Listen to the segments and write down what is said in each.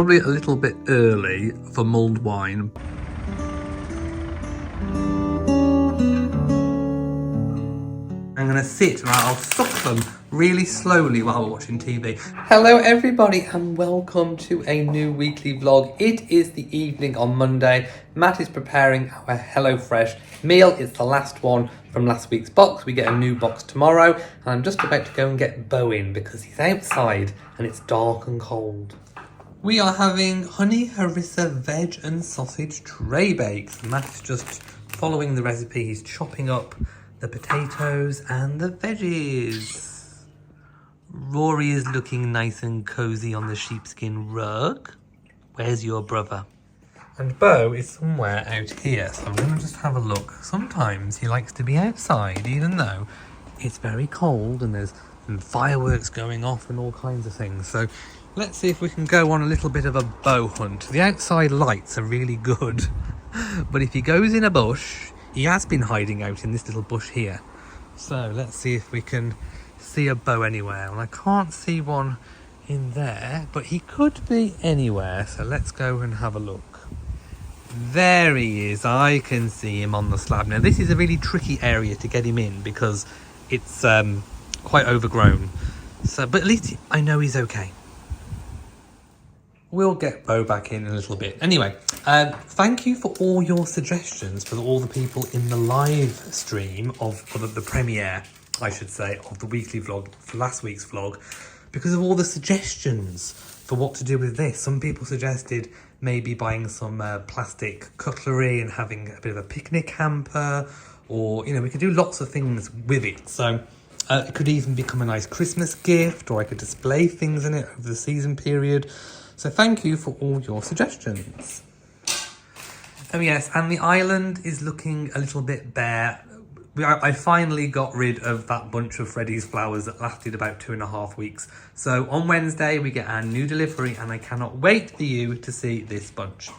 probably a little bit early for mulled wine. I'm going to sit and I'll suck them really slowly while we're watching TV. Hello everybody and welcome to a new weekly vlog. It is the evening on Monday. Matt is preparing our HelloFresh meal. It's the last one from last week's box. We get a new box tomorrow and I'm just about to go and get Bo in because he's outside and it's dark and cold. We are having honey harissa veg and sausage tray bakes. Matt is just following the recipe. He's chopping up the potatoes and the veggies. Rory is looking nice and cozy on the sheepskin rug. Where's your brother? And Bo is somewhere out here, so I'm going to just have a look. Sometimes he likes to be outside, even though it's very cold and there's some fireworks going off and all kinds of things. So let's see if we can go on a little bit of a Bo hunt. The outside lights are really good, but if he goes in a bush, he has been hiding out in this little bush here. So let's see if we can see a Bo anywhere. Well, I can't see one in there, but he could be anywhere. So let's go and have a look. There he is. I can see him on the slab. Now this is a really tricky area to get him in because it's quite overgrown. So, but at least I know he's okay. We'll get Bo back in a little bit. Anyway, thank you for all your suggestions for all the people in the live stream of the premiere, I should say, of the weekly vlog, for last week's vlog, because of all the suggestions for what to do with this. Some people suggested maybe buying some plastic cutlery and having a bit of a picnic hamper, or, you know, we could do lots of things with it. So it could even become a nice Christmas gift, or I could display things in it over the season period. So thank you for all your suggestions. Oh yes, and the island is looking a little bit bare. I finally got rid of that bunch of Freddie's flowers that lasted about 2.5 weeks. So on Wednesday we get our new delivery and I cannot wait for you to see this bunch.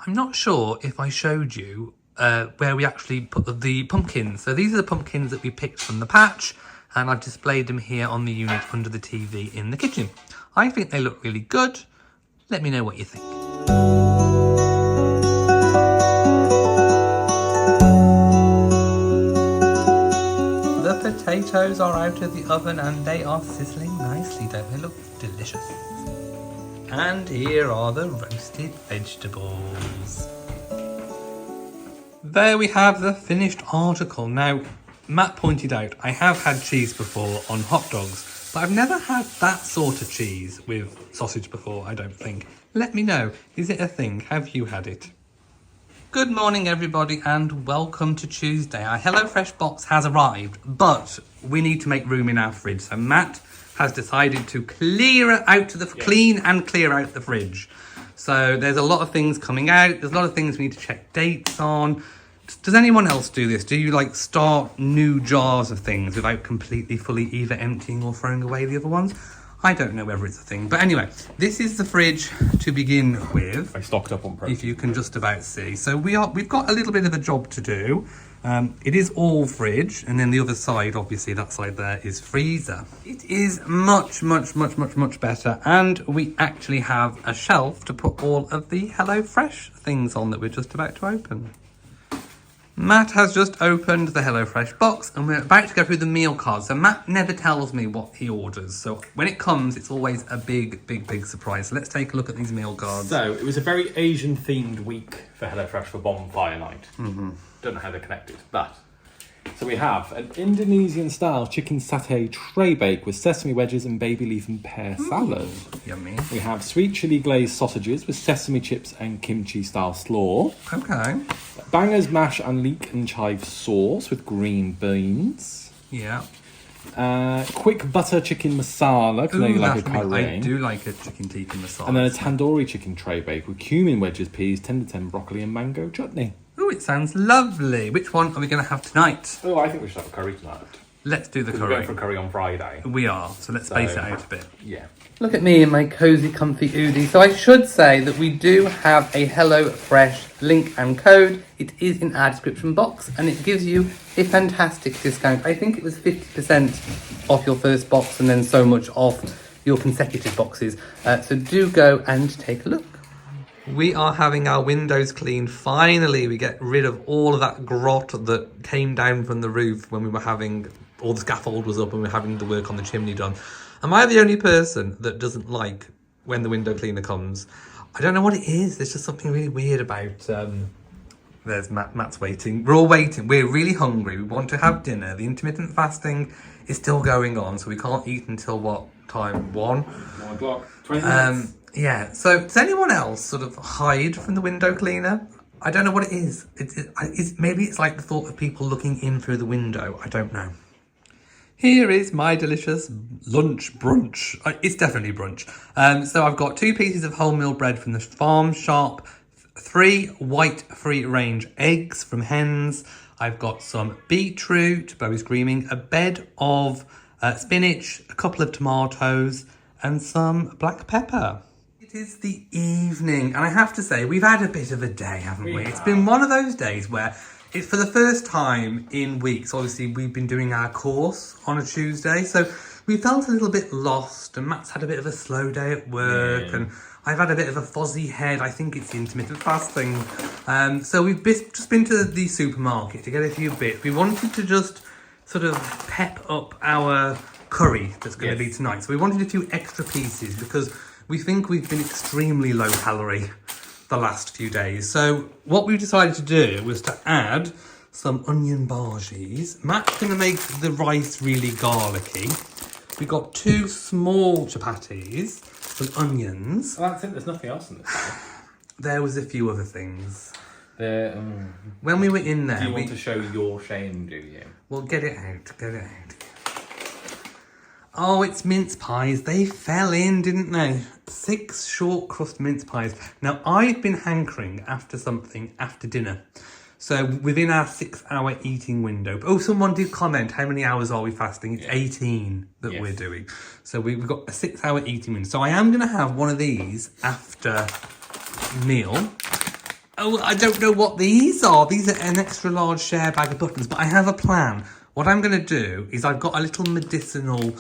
I'm not sure if I showed you where we actually put the pumpkins. So these are the pumpkins that we picked from the patch and I've displayed them here on the unit under the TV in the kitchen. I think they look really good. Let me know what you think. The potatoes are out of the oven and they are sizzling nicely, don't they? Look delicious. And here are the roasted vegetables. There we have the finished article. Now, Matt pointed out I have had cheese before on hot dogs, but I've never had that sort of cheese with sausage before, I don't think. Let me know, is it a thing? Have you had it? Good morning everybody and welcome to Tuesday. Our HelloFresh box has arrived, but we need to make room in our fridge. So Matt has decided to clean and clear out the fridge. So there's a lot of things coming out. There's a lot of things we need to check dates on. Does anyone else do this? Do you like start new jars of things without completely fully either emptying or throwing away the other ones? I don't know whether it's a thing. But anyway, this is the fridge to begin with. I stocked up on purpose. If you can just about see. So we've got a little bit of a job to do. It is all fridge, and then the other side, obviously that side there, is freezer. It is much better, and we actually have a shelf to put all of the HelloFresh things on that we're just about to open. Matt has just opened the HelloFresh box and we're about to go through the meal cards. So Matt never tells me what he orders. So when it comes, it's always a big surprise. So let's take a look at these meal cards. So it was a very Asian themed week for HelloFresh for bonfire night. Don't know how they're connected, but. So we have an Indonesian style chicken satay tray bake with sesame wedges and baby leaf and pear salad. Yummy. We have sweet chili glazed sausages with sesame chips and kimchi style slaw. Okay. Bangers mash and leek and chive sauce with green beans. Yeah. Quick butter chicken masala, because you like a curry. I do like a chicken tikka masala. And then a tandoori chicken tray bake with cumin wedges, peas, 10 to 10 broccoli and mango chutney. Oh, it sounds lovely. Which one are we going to have tonight? Oh, I think we should have a curry tonight. Let's do the curry. We're going for a curry on Friday. We are, so let's space it out a bit. Yeah. Look at me in my cosy, comfy oodie. So I should say that we do have a HelloFresh link and code. It is in our description box and it gives you a fantastic discount. I think it was 50% off your first box and then so much off your consecutive boxes. So do go and take a look. We are having our windows cleaned. Finally, we get rid of all of that grot that came down from the roof when we were having, all the scaffold was up and we were having the work on the chimney done. Am I the only person that doesn't like when the window cleaner comes? I don't know what it is. There's just something really weird about... There's Matt's waiting. We're all waiting. We're really hungry. We want to have dinner. The intermittent fasting is still going on, so we can't eat until what time? 1 o'clock. 20 minutes. Yeah. So does anyone else sort of hide from the window cleaner? I don't know what it is. Maybe it's like the thought of people looking in through the window. I don't know. Here is my delicious brunch. It's definitely brunch. So I've got 2 pieces of wholemeal bread from the farm shop, 3 white free-range eggs from hens. I've got some beetroot, Bo's screaming, a bed of spinach, a couple of tomatoes, and some black pepper. It is the evening, and I have to say, we've had a bit of a day, haven't we? It's been one of those days where it's for the first time in weeks. Obviously, we've been doing our course on a Tuesday, so we felt a little bit lost, and Matt's had a bit of a slow day at work, and I've had a bit of a fuzzy head. I think it's the intermittent fasting. So we've just been to the supermarket to get a few bits. We wanted to just sort of pep up our curry that's going to be tonight. So we wanted a few extra pieces because we think we've been extremely low calorie the last few days. So what we decided to do was to add some onion bhajis. Matt's going to make the rice really garlicky. We got 2 small chapatis, some onions. Well, that's it. There's nothing else in this. There was a few other things. When we were in there... Do you want to show your shame, do you? Well, get it out. Oh, it's mince pies. They fell in, didn't they? 6 short crust mince pies. Now, I've been hankering after something after dinner. So within our 6-hour eating window. Oh, someone did comment, how many hours are we fasting? It's 18 that we're doing. So we've got a 6-hour eating window. So I am going to have one of these after meal. Oh, I don't know what these are. These are an extra large share bag of buttons, but I have a plan. What I'm going to do is I've got a little medicinal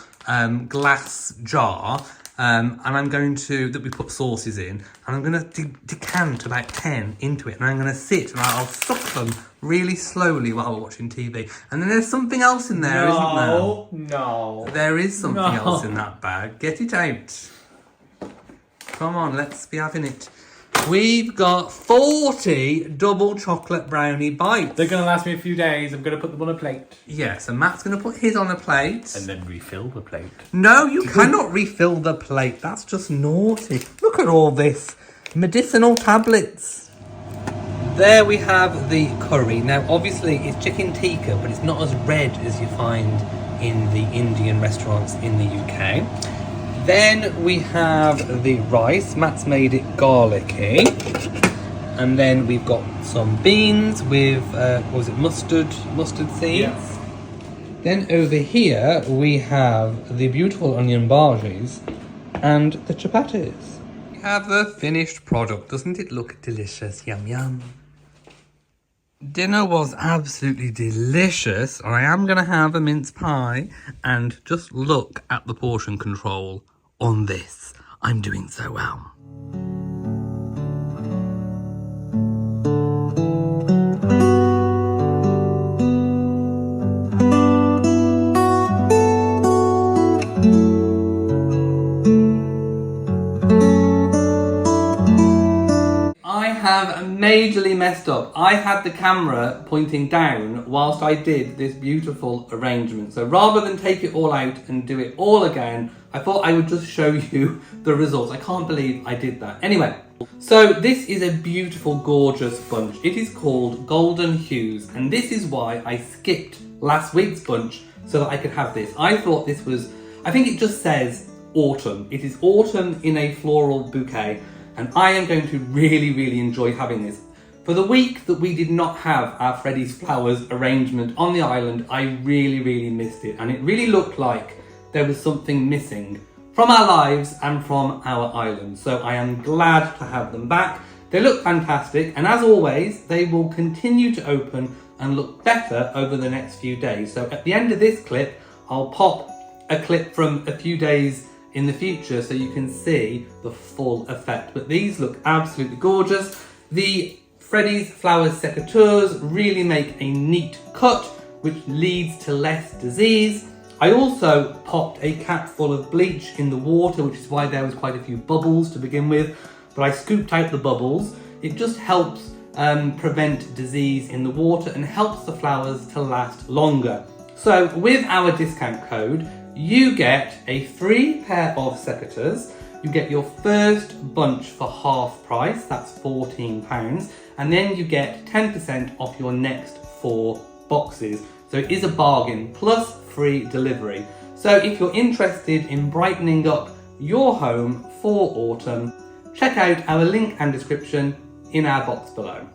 glass jar, and I'm going to, that we put sauces in, and I'm going to decant about 10 into it, and I'm going to sit and I'll suck them really slowly while we're watching TV. And then there's something else in there, isn't there? No. There is something else in that bag. Get it out. Come on, let's be having it. We've got 40 double chocolate brownie bites. They're going to last me a few days. I'm going to put them on a plate. Yeah, so Matt's going to put his on a plate. And then refill the plate. No, you cannot refill the plate. That's just naughty. Look at all this. Medicinal tablets. There we have the curry. Now, obviously, it's chicken tikka, but it's not as red as you find in the Indian restaurants in the UK. Then we have the rice. Matt's made it garlicky. And then we've got some beans with, what was it, mustard seeds? Yes. Then over here we have the beautiful onion bhajis and the chapatis. We have the finished product. Doesn't it look delicious? Yum, yum. Dinner was absolutely delicious. I am going to have a mince pie, and just look at the portion control on this. I'm doing so well. I have majorly messed up. I had the camera pointing down whilst I did this beautiful arrangement. So rather than take it all out and do it all again, I thought I would just show you the results. I can't believe I did that. Anyway, so this is a beautiful, gorgeous bunch. It is called Golden Hues, and this is why I skipped last week's bunch so that I could have this. I thought this was, I think it just says autumn. It is autumn in a floral bouquet, and I am going to really, really enjoy having this. For the week that we did not have our Freddie's Flowers arrangement on the island, I really, really missed it, and it really looked like there was something missing from our lives and from our island. So I am glad to have them back. They look fantastic, and as always, they will continue to open and look better over the next few days. So at the end of this clip, I'll pop a clip from a few days in the future so you can see the full effect. But these look absolutely gorgeous. The Freddie's Flowers Secateurs really make a neat cut, which leads to less disease. I also popped a cap full of bleach in the water, which is why there was quite a few bubbles to begin with, but I scooped out the bubbles. It just helps prevent disease in the water and helps the flowers to last longer. So with our discount code, you get a free pair of secateurs. You get your first bunch for half price, that's £14, and then you get 10% off your next 4 boxes. So it is a bargain, plus free delivery. So if you're interested in brightening up your home for autumn, check out our link and description in our box below.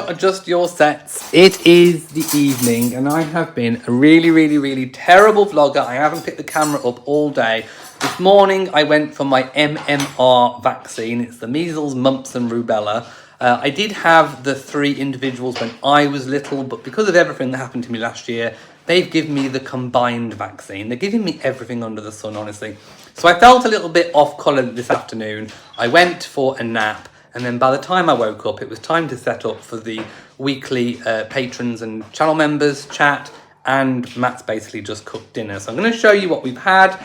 Adjust your sets. It is the evening and I have been a really terrible vlogger. I haven't picked the camera up all day. This morning I went for my MMR vaccine. It's the measles, mumps and rubella. I did have the 3 individuals when I was little, but because of everything that happened to me last year, they've given me the combined vaccine. They're giving me everything under the sun, honestly. So I felt a little bit off colour this afternoon. I went for a nap. And then by the time I woke up, it was time to set up for the weekly patrons and channel members chat, and Matt's basically just cooked dinner. So I'm going to show you what we've had.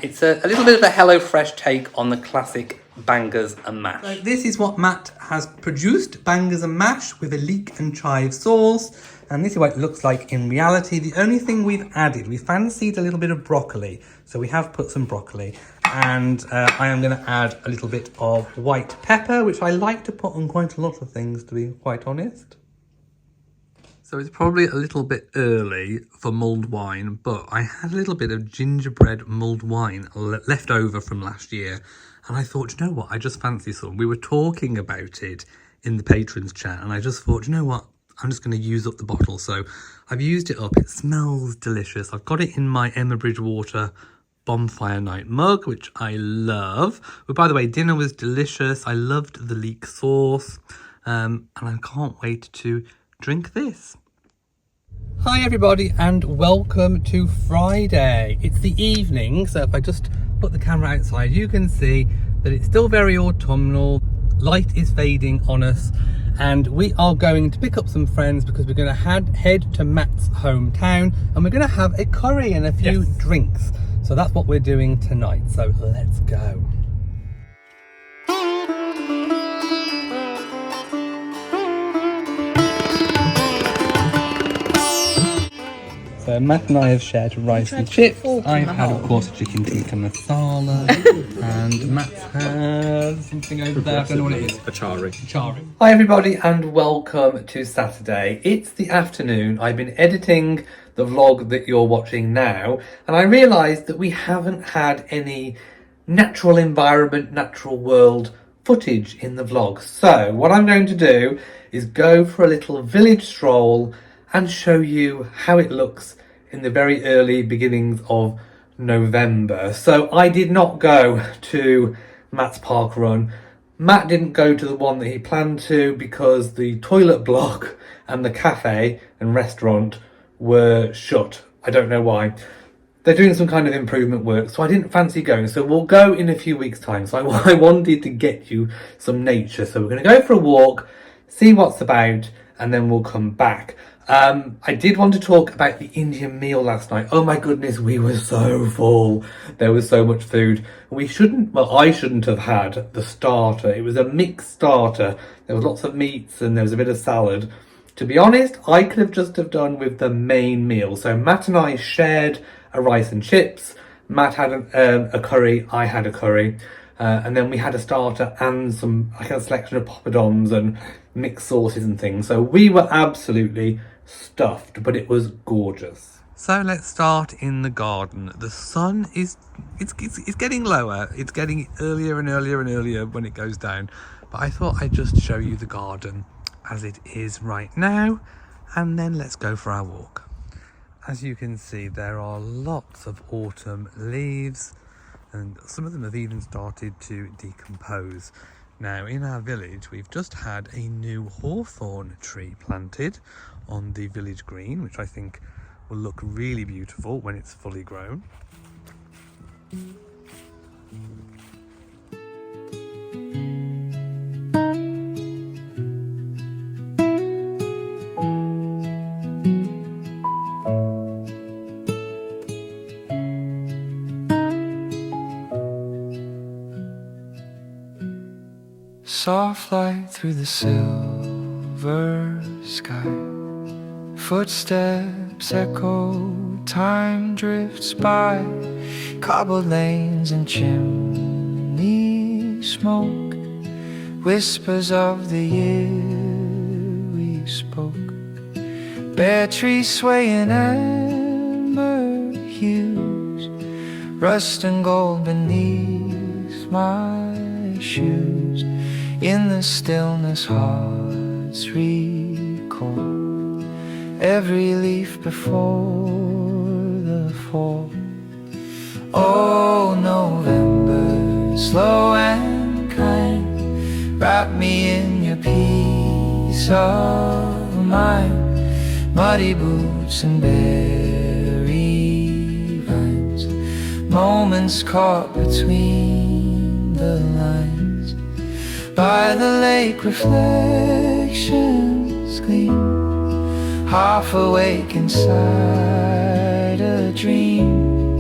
It's a little bit of a HelloFresh take on the classic bangers and mash. So this is what Matt has produced, bangers and mash with a leek and chive sauce. And this is what it looks like in reality. The only thing we've added, we fancied a little bit of broccoli. So we have put some broccoli. And I am going to add a little bit of white pepper, which I like to put on quite a lot of things, to be quite honest. So it's probably a little bit early for mulled wine, but I had a little bit of gingerbread mulled wine left over from last year. And I thought, you know what, I just fancy some. We were talking about it in the patrons chat, and I just thought, you know what, I'm just going to use up the bottle. So I've used it up. It smells delicious. I've got it in my Emma Bridgewater bonfire night mug, which I love. But by the way, dinner was delicious. I loved the leek sauce, and I can't wait to drink this. Hi everybody and welcome to Friday. It's the evening, so if I just put the camera outside, you can see that it's still very autumnal. Light is fading on us, and we are going to pick up some friends because we're going to head to Matt's hometown, and we're going to have a curry and a few drinks. So that's what we're doing tonight. So let's go. So Matt and I have shared rice and chips. I've had, of course, chicken tikka masala, and Matt's had something over there. I don't know what it is. Achari. Hi everybody and welcome to Saturday. It's the afternoon. I've been editing the vlog that you're watching now, and I realised that we haven't had any natural environment, natural world footage in the vlog. So what I'm going to do is go for a little village stroll and show you how it looks in the very early beginnings of November. So I did not go to Matt's park run. Matt didn't go to the one that he planned to because the toilet block and the cafe and restaurant were shut. I don't know why. They're doing some kind of improvement work, so I didn't fancy going. So we'll go in a few weeks' time. So I wanted to get you some nature. So we're going to go for a walk, see what's about, and then we'll come back. I did want to talk about the Indian meal last night. Oh my goodness, we were so full. There was so much food. I shouldn't have had the starter. It was a mixed starter. There was lots of meats and there was a bit of salad. To be honest, I could have just have done with the main meal. So Matt and I shared a rice and chips. Matt had a curry, I had a curry. And then we had a starter and some a selection of poppadoms and mixed sauces and things. So we were absolutely stuffed, but it was gorgeous. So let's start in the garden. The sun is it's getting lower. It's getting earlier and earlier and earlier when it goes down. But I thought I'd just show you the garden as it is right now, and then let's go for our walk. As you can see, there are lots of autumn leaves, and some of them have even started to decompose. Now, in our village, we've just had a new hawthorn tree planted on the village green, which I think will look really beautiful when it's fully grown. Soft light through the silver sky, footsteps echo, time drifts by, cobbled lanes and chimney smoke, whispers of the year we spoke, bare trees swaying amber hues, rust and gold beneath my shoes. In the stillness, hearts recall every leaf before the fall. Oh, November, slow and kind, wrap me in your peace of mind. Muddy boots and berry vines, moments caught between the lines. By the lake, reflections gleam, half awake inside a dream.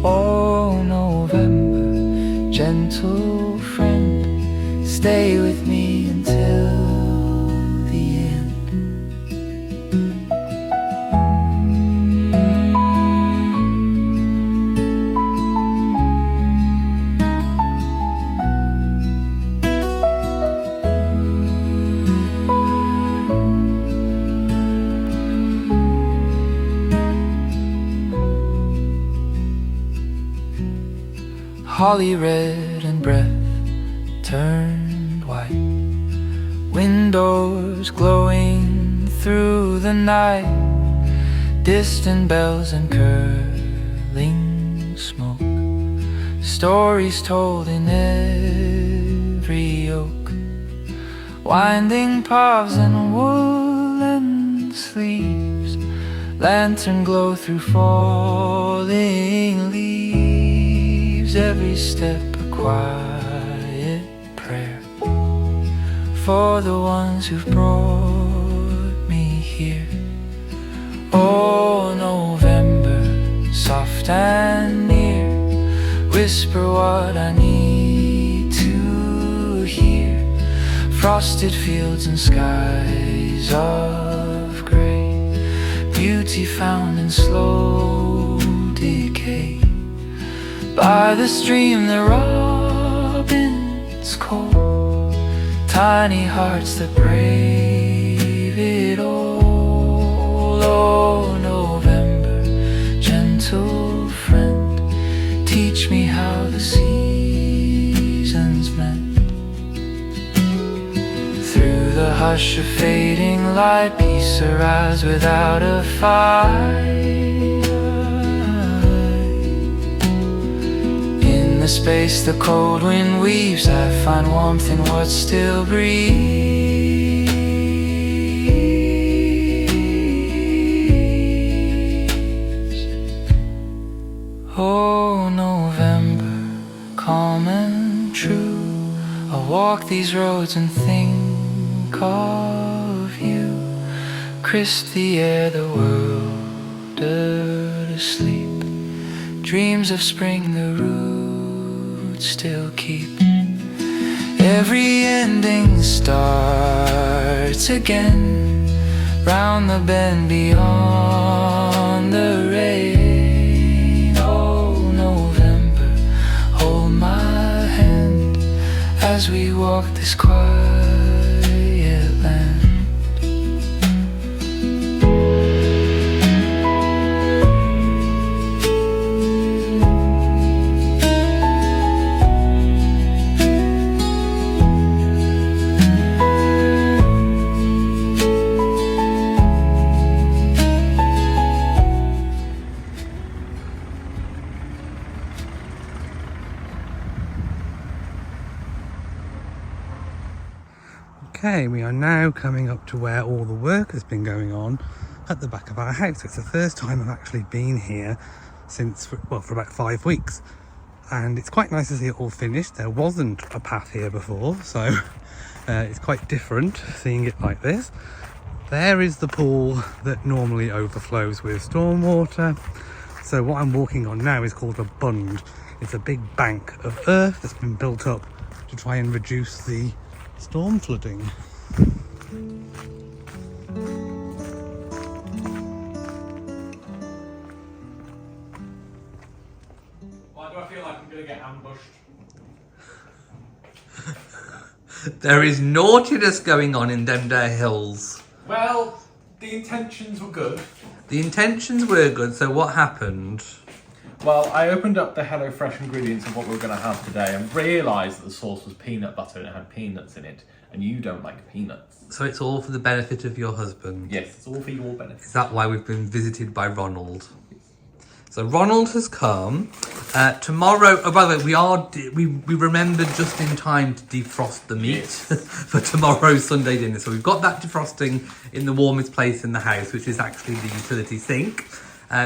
Oh, November, gentle friend, stay with me until the end. Holly red and breath turned white, windows glowing through the night, distant bells and curling smoke, stories told in every oak, winding paths and woolen sleeves, lantern glow through falling leaves. Every step a quiet prayer for the ones who've brought me here. Oh, November, soft and near, whisper what I need to hear. Frosted fields and skies of grey, beauty found in slow decay. By the stream the robins call, tiny hearts that brave it all. Oh, November, gentle friend, teach me how the seasons mend. Through the hush of fading light, peace arrives without a fight. The space the cold wind weaves, I find warmth in what still breathes. Oh, November, calm and true, I'll walk these roads and think of you. Crisp the air, the world asleep, dreams of spring the roots still keep. Every ending starts again, round the bend beyond the rain. Oh, November, hold my hand as we walk this quiet land. Okay, we are now coming up to where all the work has been going on at the back of our house. It's the first time I've actually been here since, well, for about 5 weeks. And it's quite nice to see it all finished. There wasn't a path here before, so it's quite different seeing it like this. There is the pool that normally overflows with stormwater. So what I'm walking on now is called a bund. It's a big bank of earth that's been built up to try and reduce the storm flooding. Why do I feel like I'm going to get ambushed? There is naughtiness going on in them there hills. Well, the intentions were good. The intentions were good, so what happened? Well, I opened up the HelloFresh ingredients of what we were going to have today and realised that the sauce was peanut butter and it had peanuts in it. And you don't like peanuts. So it's all for the benefit of your husband? Yes, it's all for your benefit. Is that why we've been visited by Ronald? So Ronald has come. Tomorrow, oh, by the way, we remembered just in time to defrost the meat for tomorrow's Sunday dinner. So we've got that defrosting in the warmest place in the house, which is actually the utility sink.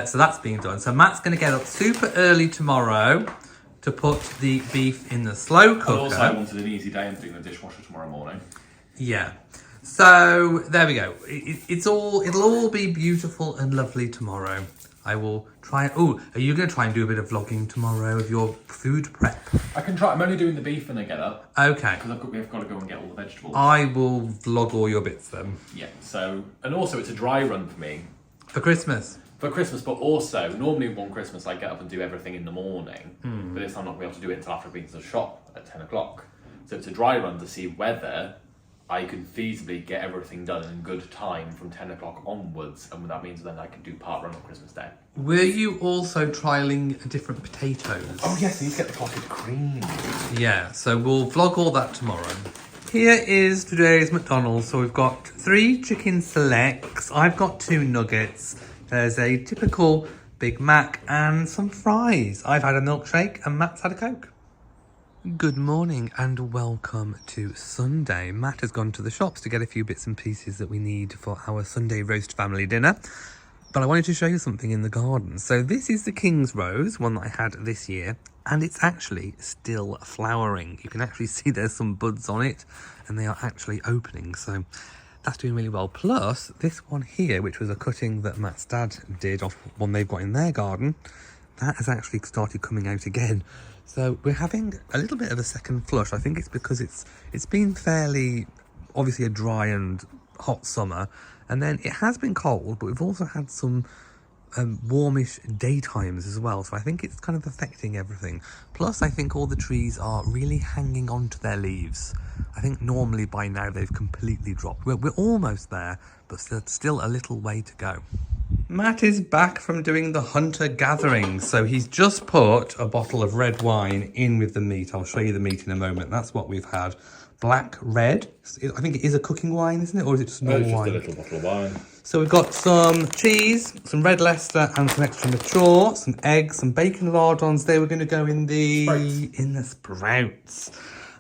So that's being done. So Matt's going to get up super early tomorrow to put the beef in the slow cooker. I also wanted an easy day and doing the dishwasher tomorrow morning. Yeah. So there we go. It'll all be beautiful and lovely tomorrow. I will try. Oh, are you going to try and do a bit of vlogging tomorrow of your food prep? I can try. I'm only doing the beef when I get up. Okay. Because we've got to go and get all the vegetables. I will vlog all your bits then. Yeah. So, and also it's a dry run for me. For Christmas? For Christmas, but also, normally on Christmas I get up and do everything in the morning. But this time I'm not going to be able to do it until after I've been to the shop at 10 o'clock. So it's a dry run to see whether I can feasibly get everything done in good time from 10 o'clock onwards, and that means then I can do part run on Christmas Day. Were you also trialling different potatoes? Oh yes, I need to get the clotted cream. Yeah, so we'll vlog all that tomorrow. Here is today's McDonald's. So we've got 3 chicken selects. I've got 2 nuggets. There's a typical Big Mac and some fries. I've had a milkshake and Matt's had a Coke. Good morning and welcome to Sunday. Matt has gone to the shops to get a few bits and pieces that we need for our Sunday roast family dinner. But I wanted to show you something in the garden. So this is the King's Rose, one that I had this year, and it's actually still flowering. You can actually see there's some buds on it and they are actually opening. So that's doing really well. Plus this one here, which was a cutting that Matt's dad did off one they've got in their garden, that has actually started coming out again. So we're having a little bit of a second flush. I think it's because it's been fairly, obviously a dry and hot summer, and then it has been cold, but we've also had some warmish daytimes as well. So I think it's kind of affecting everything. Plus I think all the trees are really hanging on to their leaves. I think normally by now they've completely dropped. We're almost there, but still a little way to go. Matt is back from doing the hunter gathering. So he's just put a bottle of red wine in with the meat. I'll show you the meat in a moment. That's what we've had. Black red. I think it is a cooking wine, isn't it? Or is it just normal wine? Just a little bottle of wine. So we've got some cheese, some red Leicester and some extra mature, some eggs, some bacon lardons. They were going to go in the sprouts.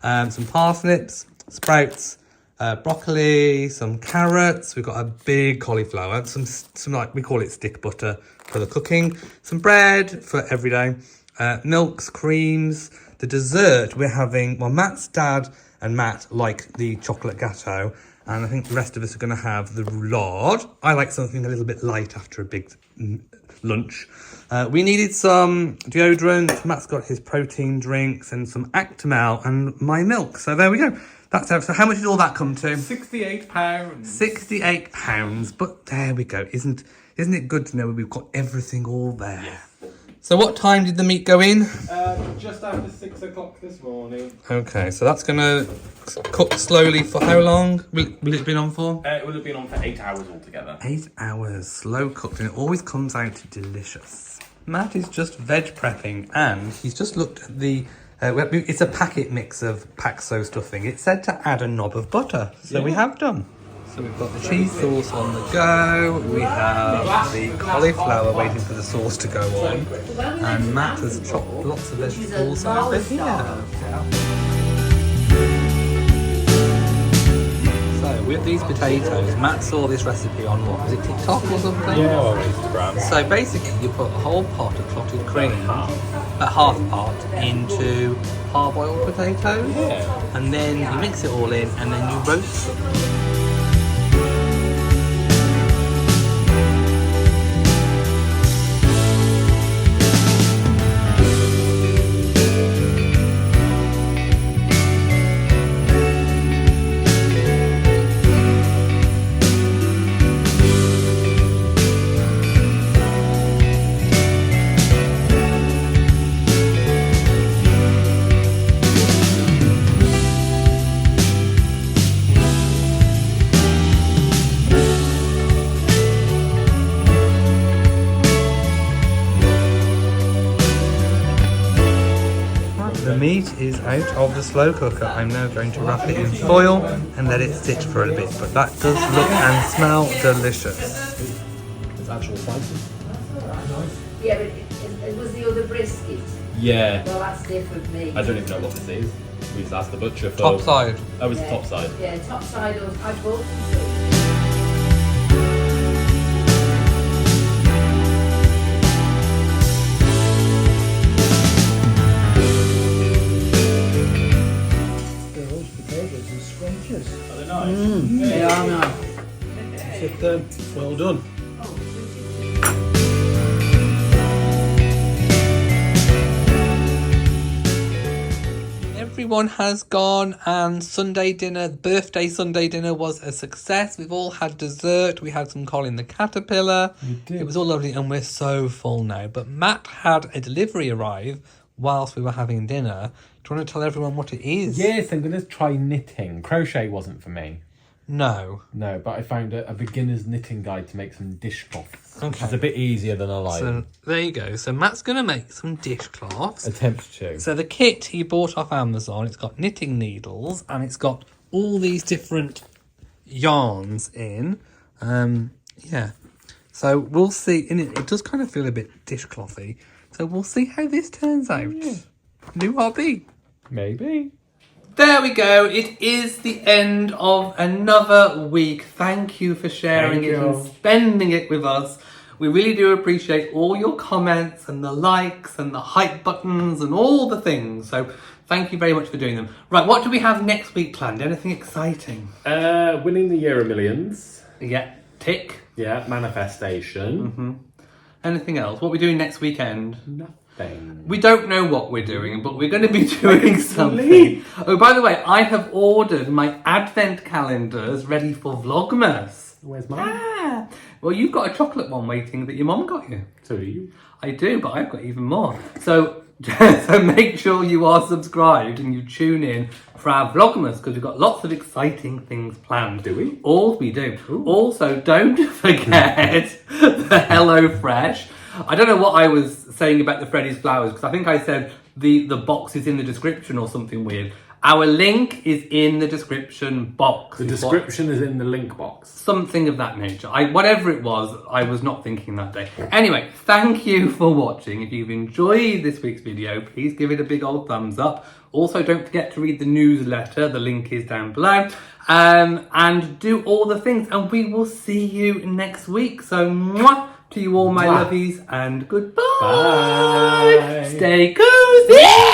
Some parsnips, sprouts, broccoli, some carrots. We've got a big cauliflower, some like we call it stick butter for the cooking, some bread for every day, milks, creams. The dessert we're having, well, Matt's dad and Matt like the chocolate gâteau, and I think the rest of us are going to have the roulade. I like something a little bit light after a big lunch. We needed some deodorant. Matt's got his protein drinks and some Actimel and my milk. So there we go. That's it. So how much did all that come to? £68. £68. But there we go. Isn't it good to know we've got everything all there? Yeah. So what time did the meat go in? Just after 6 o'clock this morning. Okay, so that's going to cook slowly for how long? Will it have been on for? It would have been on for 8 hours altogether. 8 hours, slow cooked, and it always comes out delicious. Matt is just veg prepping, and he's just looked at the... it's a packet mix of Paxo stuffing. It said to add a knob of butter, so we have done. So we've got the cheese sauce on the go, we have the cauliflower waiting for the sauce to go on, and Matt has chopped lots of vegetables over here. with these potatoes, Matt saw this recipe on what? Was it TikTok or something? Yeah, or Instagram. So basically, you put a whole pot of clotted cream, a half pot, into parboiled potatoes, Yeah. and then you mix it all in, and then you roast them. The meat is out of the slow cooker. I'm now going to wrap it in foil and let it sit for a bit. But that does look and smell delicious. It's actual slices. Yeah, but it was the other brisket. Yeah. Well, that's different meat. I don't even know what this is. We just asked the butcher for... Top side. Oh, it's the top side. Yeah, top side of... I bought some. Yeah, I know. Sit down. Well done. Everyone has gone, and birthday Sunday dinner was a success. We've all had dessert. We had some Colin the Caterpillar. We did. It was all lovely, and we're so full now. But Matt had a delivery arrive whilst we were having dinner. Do you want to tell everyone what it is? Yes, I'm going to try knitting. Crochet wasn't for me. No. No, but I found a beginner's knitting guide to make some dishcloths. Okay. It's a bit easier than I like. So there you go. So Matt's going to make some dishcloths. Attempt to. So the kit he bought off Amazon, it's got knitting needles and it's got all these different yarns in. Yeah. So we'll see. And it does kind of feel a bit dishclothy. So we'll see how this turns out. Yeah. New hobby. Maybe. There we go. It is the end of another week. Thank you for sharing Thank it you. and spending it with us. We really do appreciate all your comments and the likes and the hype buttons and all the things. So thank you very much for doing them. Right, what do we have next week planned? Anything exciting? Winning the Year of Millions. Yeah, tick. Yeah, manifestation. Anything else? What are we doing next weekend? Nothing. We don't know what we're doing, but we're going to be doing something. Oh, by the way, I have ordered my advent calendars ready for Vlogmas. Where's mine? Ah, well, you've got a chocolate one waiting that your mum got you. So do you? I do, but I've got even more. So, so make sure you are subscribed and you tune in for our Vlogmas because we've got lots of exciting things planned. Do we? All we do. Ooh. Also, don't forget the HelloFresh. I don't know what I was saying about the Freddie's flowers because I think I said the box is in the description or something weird. Our link is in the description box. The description is in the link box. Something of that nature. Whatever it was, I was not thinking that day. Anyway, thank you for watching. If you've enjoyed this week's video, please give it a big old thumbs up. Also, don't forget to read the newsletter. The link is down below. And do all the things. And we will see you next week. So, mwah, to you all, my lovies, and goodbye. Bye. Stay cozy.